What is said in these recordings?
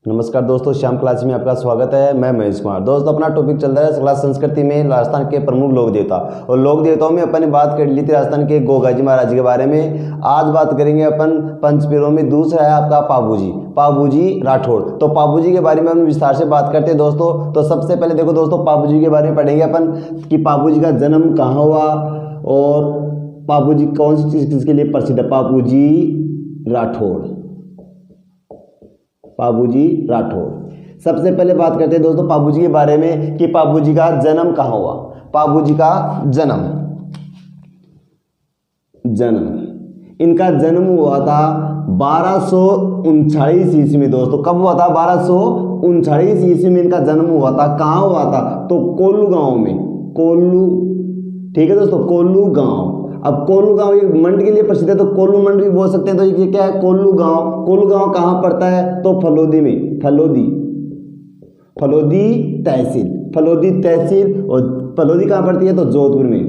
नमस्कार दोस्तों, श्याम क्लास में आपका स्वागत है। मैं महेश कुमार। दोस्तों, अपना टॉपिक चल रहा है क्लास संस्कृति में राजस्थान के प्रमुख लोक देवता, और लोक देवताओं में अपन ने बात कर ली थी राजस्थान के गोगाजी महाराज के बारे में। आज बात करेंगे अपन पंचपीरों में दूसरा है आपका पाबूजी राठौड़। तो पाबूजी के बारे में हम विस्तार से बात करते हैं दोस्तों। तो सबसे पहले देखो दोस्तों, पाबूजी के बारे में पढ़ेंगे अपन कि पाबूजी का जन्म कहाँ हुआ और पाबूजी कौन सी चीज़ किसके लिए प्रसिद्ध है। पाबूजी राठौड़। सबसे पहले बात करते हैं दोस्तों पाबूजी के बारे में कि पाबूजी का जन्म कहाँ हुआ। पाबूजी का जन्म इनका जन्म हुआ था 1239 ईस्वी में। दोस्तों कब हुआ था? 1239 ईस्वी में इनका जन्म हुआ था। कहाँ हुआ था? तो कोल्लू गांव में। ठीक है दोस्तों, कोल्लू गांव। अब कोल्लू गांव ये मंड के लिए प्रसिद्ध है, तो कोल्लू मंड भी बोल सकते हैं। तो ये क्या है? कोल्लू गांव कहाँ पड़ता है? तो फलोदी में। फलोदी तहसील। और फलोदी कहाँ पड़ती है? तो जोधपुर में।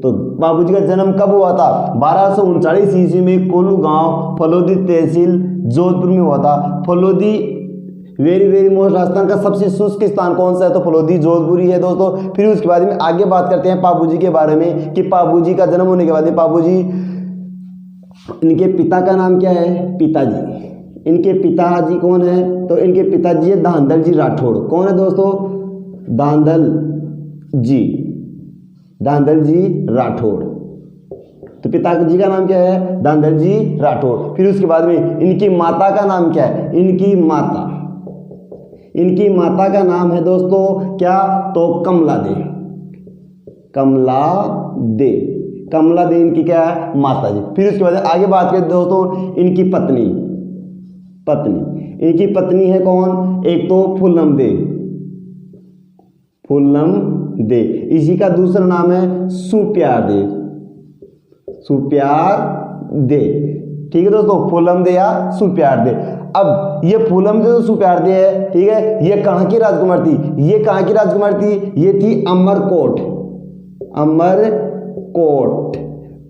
तो बाबूजी का जन्म कब हुआ था? 1239 ईस्वी में कोल्लू गांव, फलोदी तहसील, जोधपुर में हुआ था। फलोदी वेरी मोस्ट राजस्थान का सबसे शुष्क स्थान कौन सा है? तो फलोदी जोधपुर ही है दोस्तों। फिर उसके बाद में आगे बात करते हैं पाबूजी के बारे में कि पाबूजी का जन्म होने के बाद में पाबूजी, इनके पिता का नाम क्या है? पिताजी। इनके पिताजी कौन है? तो इनके पिताजी है धांधल जी राठौड़। कौन है दोस्तों? धांधल जी राठौड़। तो पिताजी का नाम क्या है? धांधल जी राठौड़। फिर उसके बाद में इनकी माता का नाम क्या है? इनकी माता का नाम है दोस्तों क्या? तो कमला दे इनकी क्या है? माता जी। फिर उसके बाद आगे बात करें दोस्तों इनकी पत्नी। इनकी पत्नी है कौन? एक तो फूलम दे। इसी का दूसरा नाम है सुप्यार दे। ठीक है दोस्तों, फूलम दे या सुप्यार दे। अब ये फूलम दे तो सुप्यार दे है, ठीक है। ये कहाँ की राजकुमार थी? ये थी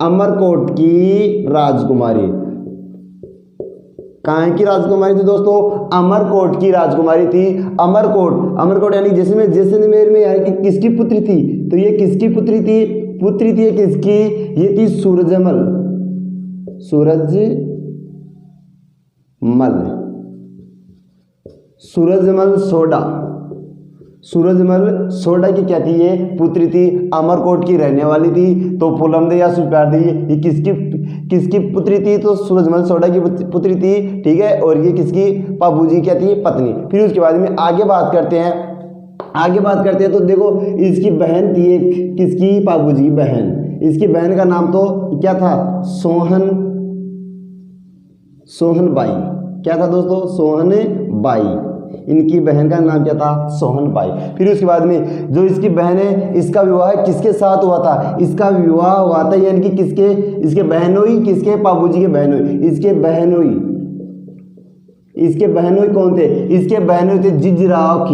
अमरकोट की राजकुमारी। कहाँ की राजकुमारी थी दोस्तों? अमरकोट की राजकुमारी थी। अमरकोट यानी जैसलमेर में यानी कि किसकी पुत्री थी? तो ये किसकी पुत्री थी? ये किसकी? ये थी सूरजमल सोडा की क्या थी? ये पुत्री थी, अमरकोट की रहने वाली थी। तो फूलमदे या सुप्यार दे ये किसकी पुत्री थी? तो सूरजमल सोडा की पुत्री थी, ठीक है। और ये किसकी? पाबूजी क्या थी? पत्नी। फिर उसके बाद में आगे बात करते हैं तो देखो इसकी बहन थी एक, किसकी? पाबूजी की बहन। इसकी बहन का नाम तो क्या था? सोहन बाई। क्या था दोस्तों? सोहन बाई। इनकी बहन का नाम क्या था? सोहन बाई। फिर उसके बाद में जो इसकी बहन है, इसका विवाह किसके साथ हुआ था? इसका विवाह हुआ था यानी कि किसके? इसके बहनोई। किसके? पाबूजी के बहनोई। इसके बहनोई कौन थे? इसके बहनोई थे जिजराव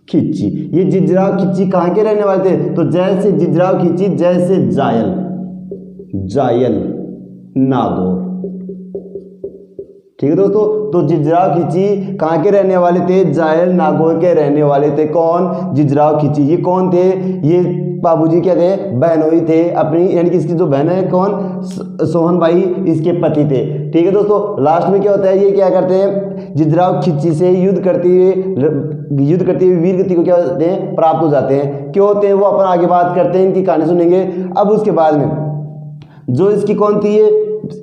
खिच्ची। ये जिजराव खिच्ची कहाँ के रहने वाले थे? तो जैसे जिजराव खिच्ची, जैसे जायल नागौर। ठीक है दोस्तों, तो जिजराव खिच्ची कहाँ के रहने वाले थे? जायल नागौर के रहने वाले थे। कौन? जिजराव खिच्ची। ये कौन थे? ये बाबूजी क्या थे? बहनोई थे अपनी, यानी कि इसकी जो बहन है कौन? सोहन बाई इसके पति थे। ठीक है दोस्तों, लास्ट में क्या होता है? ये क्या करते हैं? जिजराव खिच्ची से युद्ध करते हुए वीर गति को क्या होते हैं? प्राप्त हो जाते हैं। क्यों होते हैं वो अपन आगे बात करते हैं, इनकी कहानी सुनेंगे। अब उसके बाद में जो इसकी कौन थी? ये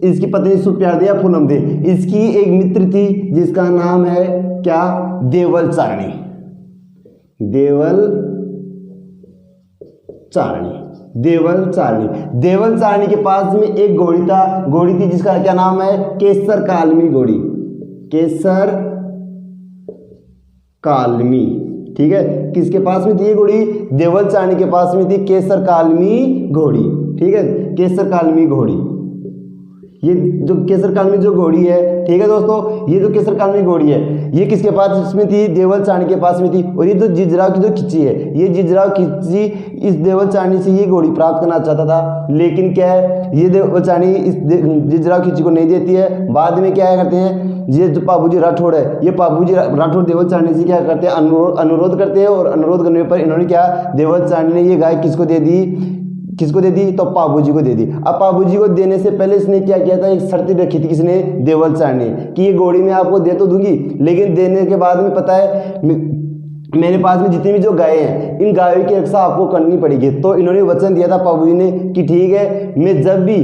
इसकी पत्नी सुप्यार दे या फूलम दे। इसकी एक मित्र थी जिसका नाम है क्या? देवल चारणी के पास में एक घोड़ी थी जिसका क्या नाम है? केसर कालमी। ठीक है, किसके पास में थी ये घोड़ी? देवल चारणी के पास में थी केसर कालमी घोड़ी। ठीक है, केसर कालमी घोड़ी। ये जो केसर कालमी जो घोड़ी है, ठीक है दोस्तों, ये जो केसर कालमी घोड़ी है ये किसके पास में थी? देवल चांडी के पास में थी। और ये जो जिजराव की जो खिच्ची है, ये जिजराव खिच्ची इस देवल चांडी से ये घोड़ी प्राप्त करना चाहता था, लेकिन क्या है, ये देवल चांडी इस जिजराव खिच्ची को नहीं देती है। बाद में क्या करते हैं, ये जो पाबूजी राठौड़ है, ये पाबूजी राठौड़ देवल चांडी से क्या करते हैं, अनुरोध करते हैं। और अनुरोध करने पर इन्होंने क्या, देवल चांडी ने ये गाय किसको दे दी? किसको दे दी? तो पाबूजी को दे दी। अब पाबूजी को देने से पहले इसने क्या किया था, एक शर्त रखी थी, किसने? देवल चांडी ने, कि ये घोड़ी मैं आपको दे तो दूंगी, लेकिन देने के बाद में पता है मेरे पास में जितनी भी जो गायें हैं, इन गायों की रक्षा आपको करनी पड़ेगी। तो इन्होंने वचन दिया था पाबूजी ने कि ठीक है, मैं जब भी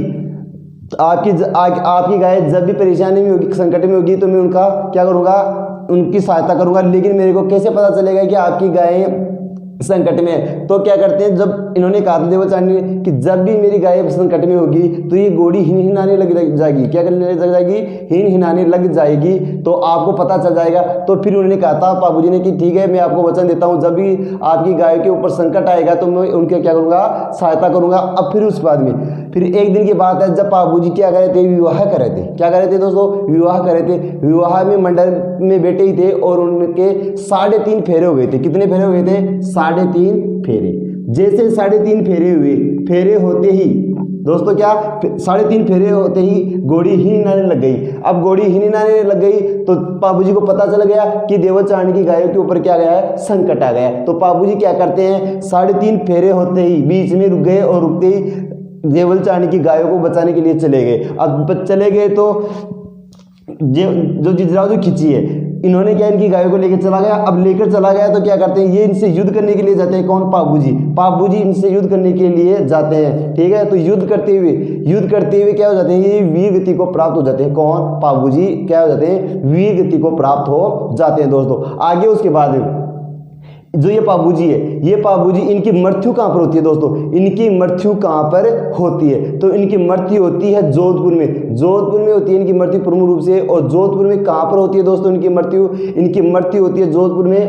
आपकी गाय जब भी परेशानी में होगी, संकट में होगी, तो मैं उनका क्या करूँगा, उनकी सहायता करूँगा। लेकिन मेरे को कैसे पता चलेगा कि आपकी गायें संकट में? तो क्या करते हैं, जब इन्होंने कहा था देवल चांडी ने कि जब भी मेरी गाय संकट में होगी तो ये घोड़ी हिनहिनाने लग जाएगी। क्या करने लग जाएगी? हिनहिनाने लग जाएगी, तो आपको पता चल जाएगा। तो फिर उन्होंने कहा था पाबूजी ने कि ठीक है, मैं आपको वचन देता हूँ, जब भी आपकी गाय के ऊपर संकट आएगा तो मैं उनके क्या करूँगा, सहायता करूँगा। अब फिर उसके बाद में फिर एक दिन की बात है, जब पाबूजी क्या कर रहे थे, विवाह कर रहे थे। क्या कर रहे थे दोस्तों? विवाह कर रहे थे। विवाह में मंडल में बैठे ही थे और उनके 3.5 फेरे हो गए थे। कितने फेरे हो गए थे? 3.5 फेरे। जैसे 3.5 फेरे हुए, फेरे होते ही दोस्तों क्या, 3.5 फेरे होते ही घोड़ी हिनहिनाने लग गई। अब घोड़ी हिनहिनाने लग गई तो पाबूजी को पता चल गया कि देवल चांडी की गायों के ऊपर क्या गया है, संकट आ गया। तो पाबूजी क्या करते हैं, 3.5 फेरे होते ही बीच में रुक गए और रुकते ही देवल चांडी की गायों को बचाने के लिए चले गए। अब चले गए तो जो जिजराव जो खिंची है, इन्होंने क्या, इनकी गायों को लेकर चला गया। अब लेकर चला गया तो क्या करते हैं, ये इनसे युद्ध करने के लिए जाते हैं। कौन? पाबूजी। पाबूजी इनसे युद्ध करने के लिए जाते हैं, ठीक है। तो युद्ध करते हुए क्या हो जाते हैं, ये वीर गति को प्राप्त हो जाते हैं। कौन? पाबूजी क्या हो जाते हैं, वीर गति को प्राप्त हो जाते हैं दोस्तों। आगे उसके बाद जो ये पाबूजी है, ये पाबूजी, इनकी मृत्यु कहाँ पर होती है दोस्तों? इनकी मृत्यु कहाँ पर होती है? तो इनकी मृत्यु होती है जोधपुर में। जोधपुर में होती है इनकी मृत्यु प्रमुख रूप से। और जोधपुर में कहाँ पर होती है दोस्तों इनकी मृत्यु? इनकी मृत्यु होती है जोधपुर में।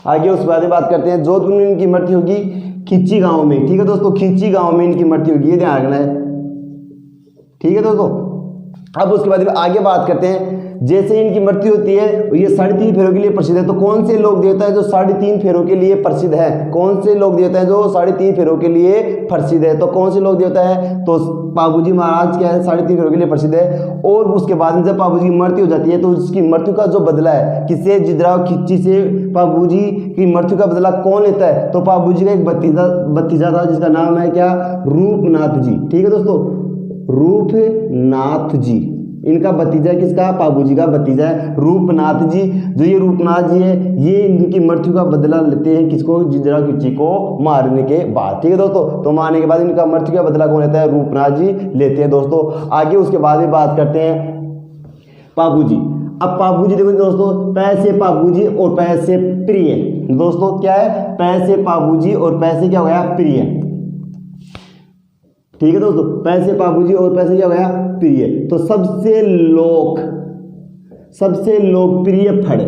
आगे उस बारे में बात करते हैं। जोधपुर में इनकी मृत्यु होगी खिच्ची गाँव में, ठीक है दोस्तों, खिच्ची गाँव में इनकी मृत्यु होगी, ये ध्यान रखना है, ठीक है दोस्तों। अब उसके बाद आगे बात करते हैं। जैसे इनकी मृत्यु होती है, ये 3.5 फेरों के लिए प्रसिद्ध है। तो कौन से लोग देवता है जो 3.5 फेरों के लिए प्रसिद्ध है? कौन से लोग देवता है जो 3.5 फेरों के लिए प्रसिद्ध है? तो कौन से लोग देवता है? तो पाबूजी महाराज क्या है, 3.5 फेरों के लिए प्रसिद्ध है। और उसके बाद में जब पाबूजी की मृत्यु हो जाती है तो उसकी मृत्यु का जो बदला है, किससे? जिजराव खिच्ची से पाबूजी की मृत्यु का बदला कौन लेता है? तो पाबूजी का एक भतीजा था जिसका नाम है क्या, रूपनाथ जी, ठीक है दोस्तों, रूपनाथ जी। इनका भतीजा किसका? पाबूजी का भतीजा है रूपनाथ जी। जो ये रूपनाथ जी है, ये इनकी मृत्यु का बदला लेते हैं, किसको? जिजराव खिच्ची को मारने के बाद, ठीक है दोस्तों। तो मारने के बाद इनका मृत्यु का बदला कौन लेता है? रूपनाथ जी लेते हैं दोस्तों। आगे उसके बाद में बात करते हैं पाबूजी। अब पाबूजी देखो दोस्तों, पैसे पाबूजी और पैसे प्रिय। दोस्तों क्या है? पैसे पाबूजी और पैसे क्या हो गया? प्रिय, ठीक है दोस्तों। पैसे पाबूजी और पैसे क्या हो गया? प्रिय। तो सबसे लोकप्रिय फड़,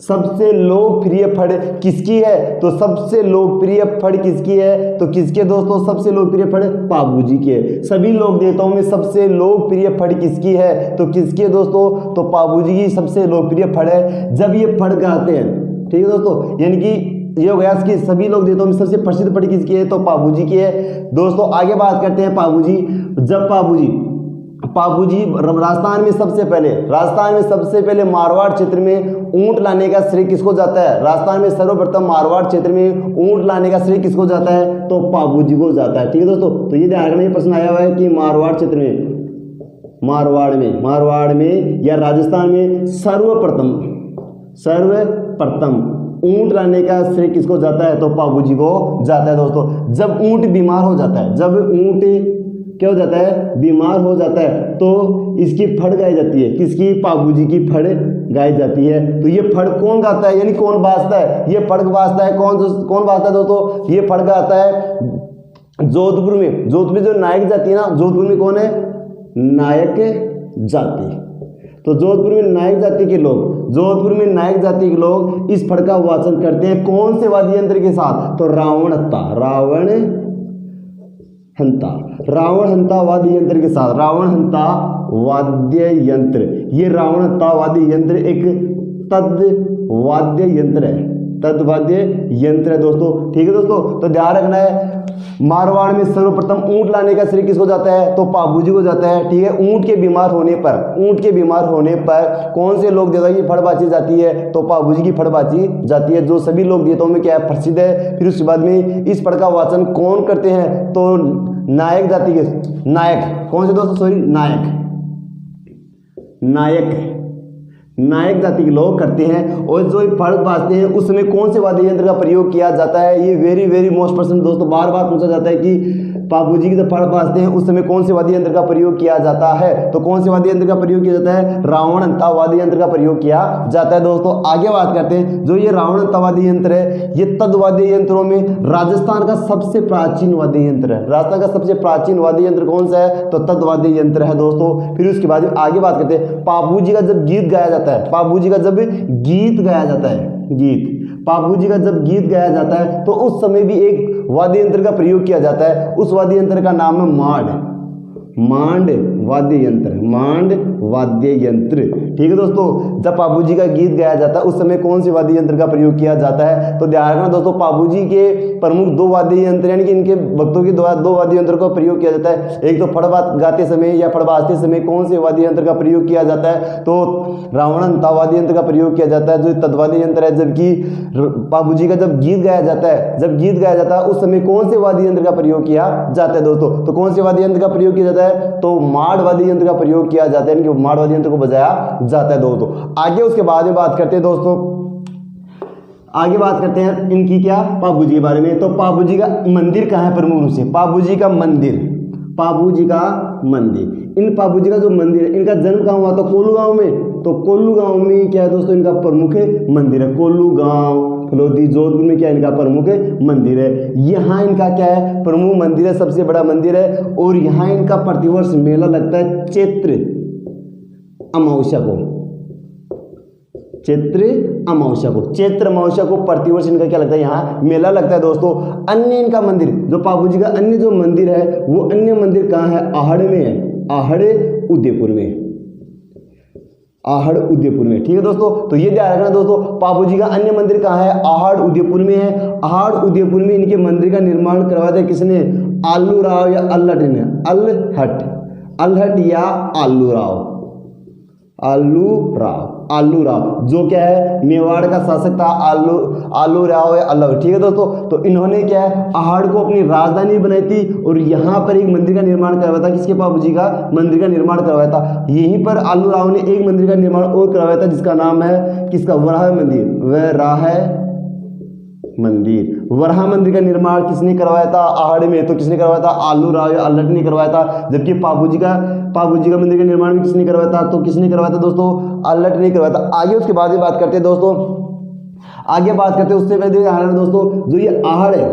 सबसे लोकप्रिय फड़ किसकी है? तो सबसे लोकप्रिय फड़ किसकी है? तो किसके दोस्तों? सबसे लोकप्रिय फड़ पाबूजी की है। सभी लोक देवताओं में सबसे लोकप्रिय फड़ किसकी है? तो किसकी दोस्तों? तो पाबूजी की सबसे लोकप्रिय फड़ है। जब ये फड़ गाते हैं, ठीक है दोस्तों, यानी कि ये हो गया इसकी सभी लोग देवताओं में सबसे प्रसिद्ध फड़ किसकी है? तो पाबूजी की है दोस्तों। आगे बात करते हैं पाबूजी। जब पाबूजी राजस्थान में सबसे पहले मारवाड़ क्षेत्र में ऊंट लाने का श्रेय किसको जाता है? राजस्थान में सर्वप्रथम मारवाड़ क्षेत्र में ऊंट लाने का श्रेय किसको जाता है? तो पाबूजी को जाता है, ठीक है दोस्तों। तो ये ध्यान रखना, ये प्रश्न आया हुआ है कि मारवाड़ क्षेत्र में, मारवाड़ में या राजस्थान में सर्वप्रथम ऊंट लाने का श्रेय किसको जाता है? तो पाबूजी को जाता है दोस्तों। जब ऊंट बीमार हो जाता है, जब ऊंट क्या हो जाता है? बीमार हो जाता है, तो इसकी फड़ गाई जाती है। किसकी? पाबूजी की फड़ गाई जाती है। तो ये फड़ कौन गाता है, यानी कौन बाजता है? ये फड़ बाजता है कौन बाजता है दोस्तों? ये फड़ गाता है जोधपुर में जो नायक जाति है ना, जोधपुर में कौन है? नायक जाति। तो जोधपुर में नायक जाति के लोग इस फड़ का वाचन करते हैं। कौन से वाद्य यंत्र के साथ? तो रावण हंता, रावण हंता वाद्य यंत्र के साथ, रावण हंता वाद्य यंत्र, ये रावण हंता वाद्य यंत्र एक तद वाद्य यंत्र है, तद वाद्य यंत्र है दोस्तों। ठीक है दोस्तों, तो ध्यान रखना है मारवाड़ में सर्वप्रथम ऊंट लाने का श्रेय किसको जाता है, तो पाबूजी को जाता है। ठीक है, ऊंट के बीमार होने पर, ऊंट के बीमार होने पर कौन से लोक देवता की फड़ बाची जाती है, तो पाबूजी की फड़ बाची जाती है, जो सभी लोक देवताओं में क्या है, प्रसिद्ध है। फिर उसके बाद में इस फड़ का वाचन कौन करते हैं, तो नायक जाति के, नायक कौन से दोस्तों, सॉरी नायक, नायक नायक जाति के लोग करते हैं। और जो फड़ बाजते हैं उस समय कौन से वाद्य यंत्र का प्रयोग किया जाता है, ये वेरी वेरी मोस्ट पर्सन दोस्तों, बार बार पूछा जाता है कि पाबूजी की जब फड़ बाजते हैं उस समय कौन से वाद्य यंत्र का प्रयोग किया जाता है, तो कौन से वाद्य यंत्र का प्रयोग किया जाता है, रावण हंता वाद्य यंत्र का प्रयोग किया जाता है दोस्तों। आगे बात करते हैं, जो ये रावण हंता वाद्य यंत्र है, ये तद वाद्य यंत्रों में राजस्थान का सबसे प्राचीन वाद्य यंत्र है। राजस्थान का सबसे प्राचीन वाद्य यंत्र कौन सा है, तो तद वाद्य यंत्र है दोस्तों। फिर उसके बाद आगे बात करते हैं, पाबूजी का जब गीत गाया जाता है, पाबूजी का जब गीत गाया जाता है, गीत, पाबूजी का जब गीत गाया जाता है तो उस समय भी एक वाद्य यंत्र का प्रयोग किया जाता है, उस वाद्य यंत्र का नाम है मांड, मांड वाद्य यंत्र, मांड वाद्य यंत्र। ठीक है दोस्तों, जब पाबूजी का गीत गाया जाता है उस समय कौन से वाद्य यंत्र का प्रयोग किया जाता है, तो ध्यान रखना दोस्तों, पाबूजी के प्रमुख दो वाद्य यंत्र यानी कि इनके भक्तों के द्वारा दो वाद्य यंत्रों का प्रयोग किया जाता है। एक तो फड़ गाते समय या फड़ बाजते समय कौन से वाद्य यंत्र का प्रयोग किया जाता है, तो रावण हंता वाद्य यंत्र का प्रयोग किया जाता है, जो तद्वाद्य यंत्र है। जबकि पाबूजी का जब गीत गाया जाता है, जब गीत गाया जाता है उस समय कौन से वाद्य यंत्र का प्रयोग किया जाता है दोस्तों, तो कौन से वाद्य यंत्र का प्रयोग किया जाता है, तो माड़ वाद्य यंत्र का प्रयोग किया जाता है, यानी माड़ वाद्य यंत्र को बजाया जाता है दोस्तों। आगे उसके बाद में बात करते हैं दोस्तों, आगे बात करते हैं इनकी क्या, पाबूजी के बारे में। तो पाबूजी का मंदिर कहाँ है, प्रमुख रूप से पाबूजी का मंदिर, पाबूजी का मंदिर, इन पाबूजी का जो मंदिर है, इनका जन्म कहाँ हुआ, तो कोल्लू गांव में। तो कोल्लू गांव में क्या है दोस्तों, इनका प्रमुख मंदिर है। कोल्लू गांव फलोदी जोधपुर में क्या इनका प्रमुख मंदिर है। यहाँ इनका क्या है, प्रमुख मंदिर है, सबसे बड़ा मंदिर है। और यहाँ इनका प्रतिवर्ष मेला लगता है चैत्र अमावस्या को, चैत्र अमावस्या को, चैत्र अमावस्या को प्रतिवर्ष इनका क्या लगता है, यहाँ मेला लगता है दोस्तों। अन्य इनका मंदिर, जो पाबूजी का अन्य जो मंदिर है वो अन्य मंदिर कहाँ है, आहड़ में है, आहड़ उदयपुर में, आहड़ उदयपुर में। ठीक है दोस्तों, तो ये ध्यान रखना दोस्तों, पाबूजी का अन्य मंदिर कहाँ है, आहड़ उदयपुर में है। आहड़ उदयपुर में इनके मंदिर का निर्माण करवाया था किसने, आलू राव या अल्हट ने, अल्हट, अल्हट या आलू राव, आलू राव, आलू राव जो क्या है मेवाड़ का शासक था, आलू राव या अल्हट। ठीक है दोस्तों, तो इन्होंने क्या है आहड़ को अपनी राजधानी बनाई थी और यहाँ पर एक मंदिर का निर्माण करवाया था। किसके, पाबूजी का मंदिर का निर्माण करवाया था। यहीं पर आलू राव ने एक मंदिर का निर्माण और करवाया था जिसका नाम है किसका, वराह मंदिर, वराह मंदिर, वराह मंदिर का निर्माण किसने करवाया था, आहड़ में। तो किसने करवाया था, आलू राव या अल्हट ने करवाया था। जबकि पाबूजी का मंदिर का निर्माण भी किसने करवाया था, तो किसने करवाया था दोस्तों, अल्हट ने करवाया था। आगे उसके बाद में बात करते हैं दोस्तों, आगे बात करते हैं उससे पहले दोस्तों, जो ये आहड़ है,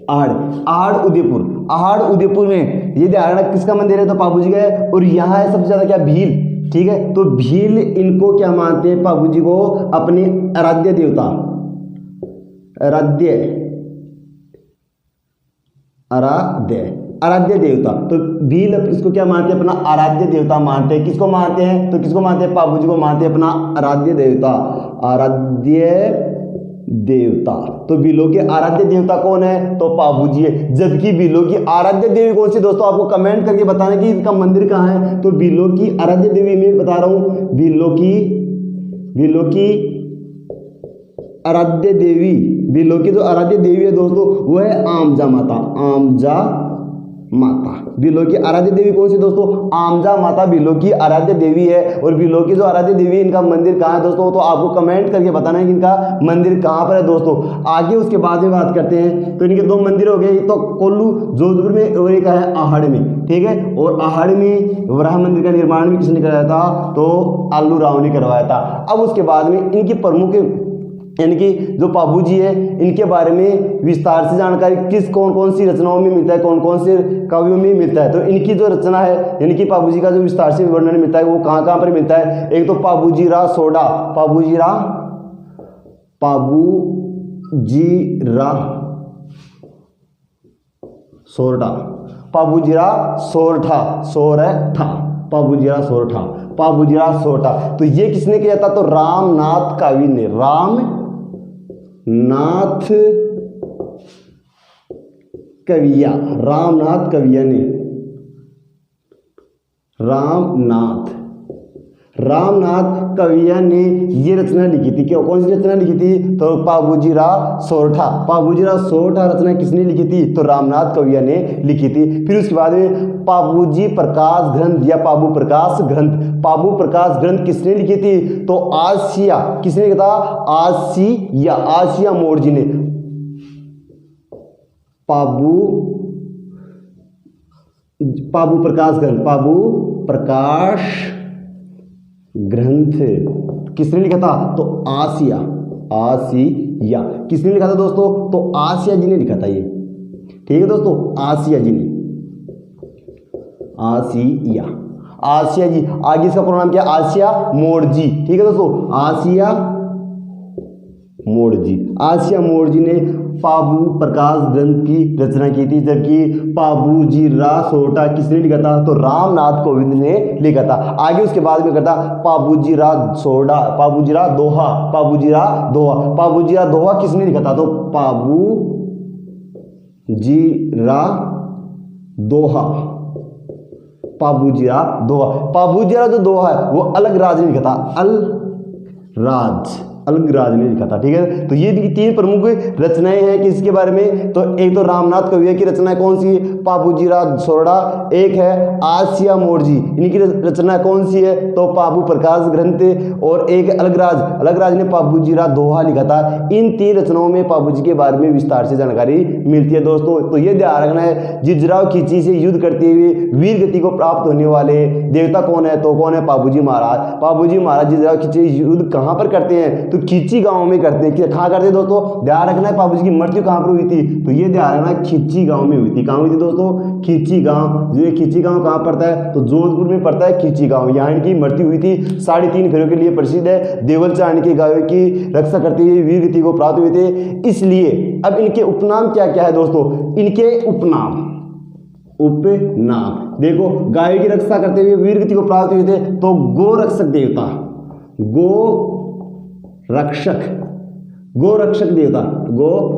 आहड़ उदयपुर, आहड़ उदयपुर में ये ध्यान रखना किसका मंदिर है, तो पाबूजी का है। और यहाँ है सबसे ज्यादा क्या, भील। ठीक है, तो भील इनको क्या मानते हैं, पाबूजी को अपने आराध्य देवता, आराध्य देवता। तो भील इसको क्या मानते हैं, अपना आराध्य देवता मानते हैं। किसको मानते हैं, तो किसको मानते हैं, पाबूजी को मानते हैं अपना आराध्य देवता, आराध्य देवता। तो भीलों के आराध्य देवता कौन है, तो पाबूजी है। जबकि भीलों की आराध्य देवी कौन सी दोस्तों, आपको कमेंट करके बताना कि इनका मंदिर कहाँ है। तो भीलों की आराध्य देवी मैं बता रहा हूँ, भीलों की आराध्य देवी, भीलों की जो आराध्य देवी है दोस्तों वो है आमजा माता, आमजा माता। भीलों की आराध्य देवी कौन सी दोस्तों, आमजा माता भीलों की आराध्य देवी है। और भीलों की जो आराध्य देवी इनका मंदिर कहाँ है दोस्तों, तो आपको कमेंट करके बताना है कि इनका मंदिर कहाँ पर है दोस्तों। आगे उसके बाद में बात करते हैं, तो इनके दो मंदिर हो गए, तो कोल्लू जोधपुर में और एक है आहड़ में। ठीक है, और आहड़ में वराह मंदिर का निर्माण भी किसने कराया था, तो आलू राव ने करवाया था। अब उसके बाद में इनकी प्रमुख यानी कि जो पाबूजी है इनके बारे में विस्तार से जानकारी किस कौन सी रचनाओं में मिलता है, कौन कौन से काव्यों में मिलता है। तो इनकी जो रचना है यानी कि पाबूजी का जो विस्तार से वर्णन मिलता है वो कहाँ कहाँ पर मिलता है। एक तो पाबूजी रा सोडा, पाबूजी रा सोरठा, पाबूजीराव सोरठा, सोरठा, पाबूजीराव सोरठा, पाबूजीराव सोरठा। तो ये किसने किया था? तो रामनाथ कवि ने, रामनाथ कविया, रामनाथ कविया ने, रामनाथ कविया ने ये रचना लिखी थी। क्यों, कौन सी रचना लिखी थी? तो पाबूजीराव सोरठा, पाबूजीराव सोरठा रचना किसने लिखी थी? तो रामनाथ कविया ने लिखी थी। फिर उसके बाद में पाबूजी प्रकाश ग्रंथ या पाबू प्रकाश ग्रंथ, पाबू प्रकाश ग्रंथ किसने लिखी थी? तो आसिया, किसने लिखा था? आसिया, आसिया मोर्जी ने। पाबू प्रकाश ग्रंथ, पाबू प्रकाश ग्रंथ किसने लिखा था? तो आसिया, आसिया किसने लिखा था दोस्तों? तो आसिया जी ने लिखा था ये। ठीक है दोस्तों, आसिया जी ने, आसिया, आसिया जी। आगे इसका पूरा नाम क्या? आसिया मोर्जी। ठीक है दोस्तों, आसिया मोर्जी, आसिया मोर्जी ने पाबू प्रकाश ग्रंथ की रचना की थी। जबकि पाबूजीराव सोरठा किसने लिखा था? तो रामनाथ कोविंद ने लिखा था। आगे उसके बाद में करता पाबूजीराव सोरठा, पाबूजीराव दोहा, पाबूजीराव दोहा, पाबूजीराव दोहा किसने लिखा था? तो पाबूजीराव दोहा, पाबूजीराव दोहा। पाबूजीराव जो दोहा है वो अलग राज ने लिखा था, अलग राज ने लिखा था। ठीक है, तो ये तीन प्रमुख रचनाएं हैं किसके बारे में? तो एक तो रामनाथ कविया की रचना कौन सी? पाबूजीराव सोरठा। एक है आसिया मोर्जी, इनकी रचना कौन सी है? तो पाबू प्रकाश ग्रंथ। और एक अलग राज ने पाबूजीराव दोहा लिखा था। इन तीन रचनाओं में पाबूजी के बारे में विस्तार से जानकारी मिलती है दोस्तों। तो ये ध्यान रखना है, जिजराव खिची से युद्ध करते हुए वीर गति को प्राप्त होने वाले देवता कौन है? तो कौन है? पाबूजी महाराज। पाबूजी महाराज जिजराव खिची युद्ध कहाँ पर करते हैं? तो खिची गांव में करते हैं। कहाँ करते हैं दोस्तों? ध्यान रखना है, पाबूजी की मृत्यु कहाँ पर हुई थी? तो ये ध्यान रखना, खिची गांव में हुई थी। कहाँ हुई थी दोस्तों? खिची गांव। ये खिची गांव कहाँ पड़ता है? तो जोधपुर में पड़ता है खिची गांव। यहाँ इनकी मृत्यु हुई थी। 3.5 फेरों के लिए प्रसिद्ध है। देवल चांद के गायों की रक्षा करते हुए वीर गति को प्राप्त हुए थे। इसलिए अब इनके उपनाम क्या क्या है दोस्तों? इनके उपनाम देखो, गायों की रक्षा करते हुए वीर गति को प्राप्त हुए थे। तो गोरक्षक देवता,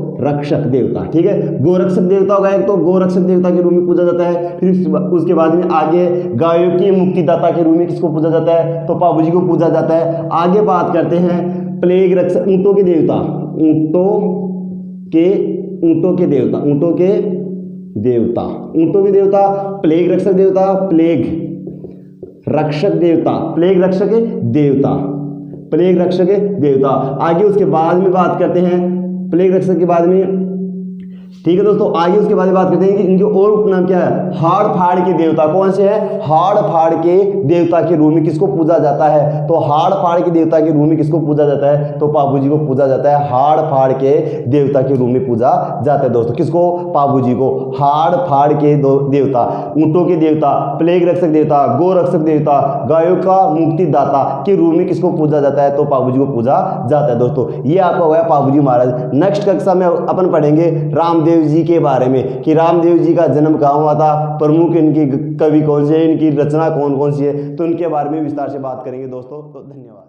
गोरक्षक देवता। ठीक है, गोरक्षक देवता होगा एक, तो गोरक्षक देवता के रूप में पूजा जाता है। फिर उसके बाद में आगे गायों के मुक्तिदाता के रूप में किसको पूजा जाता है? तो पाबूजी को पूजा जाता है। आगे बात करते हैं प्लेग रक्षक, ऊंटों के देवता, प्लेग रक्षक देवता। आगे उसके बाद में बात करते हैं प्लेग रक्षक के बाद में। ठीक है दोस्तों, आगे उसके बाद में बात करते हैं कि इनके और उपनाम क्या है? हाड़ फाड़ के देवता। कौन से है? हाड़ फाड़ के देवता के रूप में किसको पूजा जाता है? तो हाड़ फाड़ के देवता के रूप में किसको पूजा जाता है? तो पाबूजी को पूजा जाता है। हाड़ फाड़ के देवता के रूप में पूजा जाता है दोस्तों। किसको? पाबूजी को। हाड़ फाड़ के देवता, ऊंटों के देवता, प्लेग रक्षक देवता, गोरक्षक देवता, गायों का मुक्तिदाता के रूप में किसको पूजा जाता है? तो पाबूजी को पूजा जाता है दोस्तों। ये आपका हो गया पाबूजी महाराज। नेक्स्ट कक्षा में अपन पढ़ेंगे रामदेव जी के बारे में कि रामदेव जी का जन्म कहाँ हुआ था, प्रमुख इनकी कवि कौन से, इनकी रचना कौन कौन सी है, तो उनके बारे में विस्तार से बात करेंगे दोस्तों। तो धन्यवाद।